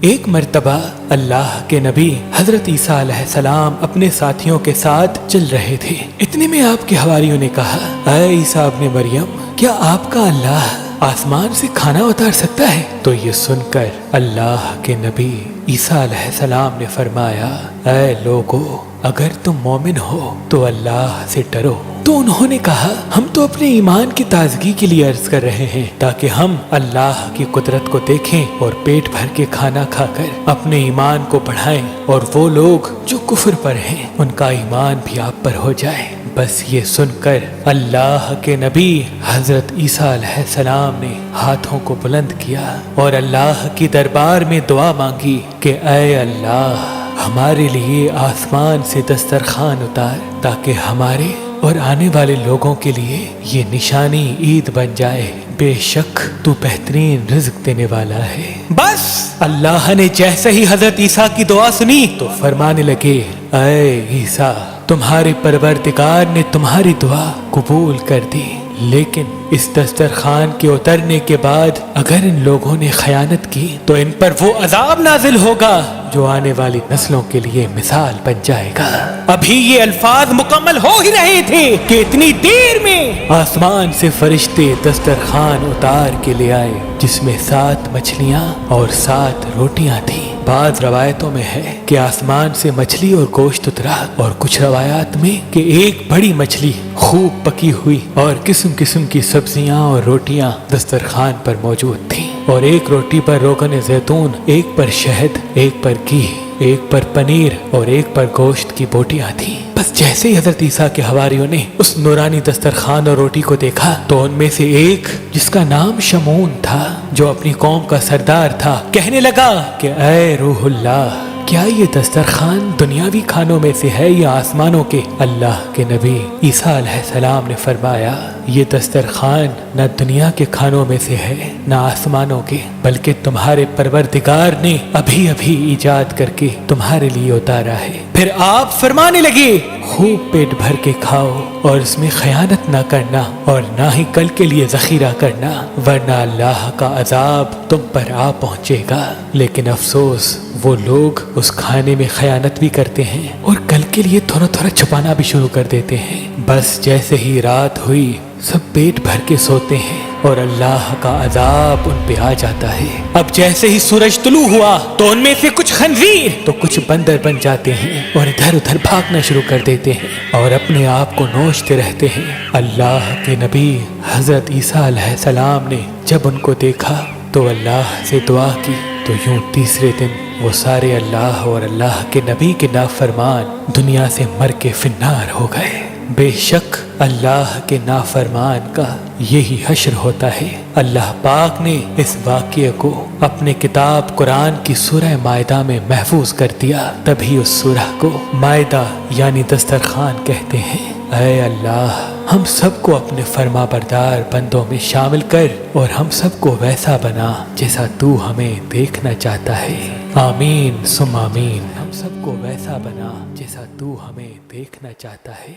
ایک مرتبہ اللہ کے نبی حضرت عیسیٰ علیہ السلام اپنے ساتھیوں کے ساتھ چل رہے تھے۔ اتنے میں آپ کے حواریوں نے کہا، اے عیسیٰ ابن مریم، کیا آپ کا اللہ آسمان سے کھانا اتار سکتا ہے؟ تو یہ سن کر اللہ کے نبی عیسیٰ علیہ السلام نے فرمایا، اے لوگو، اگر تم مومن ہو تو اللہ سے ڈرو۔ تو انہوں نے کہا، ہم تو اپنے ایمان کی تازگی کے لیے عرض کر رہے ہیں تاکہ ہم اللہ کی قدرت کو دیکھیں اور پیٹ بھر کے کھانا کھا کر اپنے ایمان کو بڑھائیں، اور وہ لوگ جو کفر پر ہیں ان کا ایمان بھی آپ پر ہو جائے۔ بس یہ سن کر اللہ کے نبی حضرت عیسیٰ علیہ السلام نے ہاتھوں کو بلند کیا اور اللہ کی دربار میں دعا مانگی کہ اے اللہ، ہمارے لیے آسمان سے دسترخوان اتار تاکہ ہمارے اور آنے والے لوگوں کے لیے یہ نشانی عید بن جائے۔ بے شک تو بہترین رزق دینے والا ہے۔ بس اللہ نے جیسے ہی حضرت عیسیٰ کی دعا سنی تو فرمانے لگے، اے عیسیٰ، تمہارے پروردگار نے تمہاری دعا قبول کر دی، لیکن اس دسترخوان کے اترنے کے بعد اگر ان لوگوں نے خیانت کی تو ان پر وہ عذاب نازل ہوگا جو آنے والی نسلوں کے لیے مثال بن جائے گا۔ ابھی یہ الفاظ مکمل ہو ہی رہے تھے کہ اتنی دیر میں آسمان سے فرشتے دسترخوان اتار کے لے آئے، جس میں 7 مچھلیاں اور 7 روٹیاں تھیں۔ بعض روایتوں میں ہے کہ آسمان سے مچھلی اور گوشت اترا، اور کچھ روایات میں کہ ایک بڑی مچھلی خوب پکی ہوئی اور قسم قسم کی سبزیاں اور روٹیاں دسترخوان پر موجود تھیں، اور ایک روٹی پر روغن زیتون، ایک پر شہد، ایک پر گھی، ایک پر پنیر اور ایک پر گوشت کی بوٹیاں تھیں۔ بس جیسے ہی حضرت عیسیٰ کے حواریوں نے اس نورانی دسترخوان اور روٹی کو دیکھا تو ان میں سے ایک، جس کا نام شمعون تھا، جو اپنی قوم کا سردار تھا، کہنے لگا کہ اے روح اللہ، کیا یہ دسترخوان دنیاوی کھانوں میں سے ہے یا آسمانوں کے؟ اللہ کے نبی عیسیٰ علیہ السلام نے فرمایا، یہ دسترخوان نہ دنیا کے کھانوں میں سے ہے نہ آسمانوں کے، بلکہ تمہارے پروردگار نے ابھی ابھی ایجاد کر کے تمہارے لیے اتارا ہے۔ پھر آپ فرمانے لگے، خوب پیٹ بھر کے کھاؤ اور اس میں خیانت نہ کرنا اور نہ ہی کل کے لیے ذخیرہ کرنا، ورنہ اللہ کا عذاب تم پر آ پہنچے گا۔ لیکن افسوس، وہ لوگ اس کھانے میں خیانت بھی کرتے ہیں اور کل کے لیے تھوڑا تھوڑا چھپانا بھی شروع کر دیتے ہیں۔ بس جیسے ہی رات ہوئی سب پیٹ بھر کے سوتے ہیں اور اللہ کا عذاب ان پہ آ جاتا ہے۔ اب جیسے ہی سورج طلوع ہوا تو ان میں سے کچھ خنزیر تو کچھ بندر بن جاتے ہیں اور ادھر ادھر بھاگنا شروع کر دیتے ہیں اور اپنے آپ کو نوچتے رہتے ہیں۔ اللہ کے نبی حضرت عیسیٰ علیہ السلام نے جب ان کو دیکھا تو اللہ سے دعا کی، تو یوں تیسرے دن وہ سارے اللہ اور اللہ کے نبی کے نافرمان دنیا سے مر کے فنار ہو گئے۔ بے شک اللہ کے نافرمان کا یہی حشر ہوتا ہے۔ اللہ پاک نے اس واقعے کو اپنے کتاب قرآن کی سورہ مائدہ میں محفوظ کر دیا، تبھی اس سورہ کو مائدہ یعنی دسترخوان کہتے ہیں۔ اے اللہ، ہم سب کو اپنے فرما بردار بندوں میں شامل کر اور ہم سب کو ویسا بنا جیسا تو ہمیں دیکھنا چاہتا ہے۔ آمین ثم آمین۔ ہم سب کو ویسا بنا جیسا تو ہمیں دیکھنا چاہتا ہے۔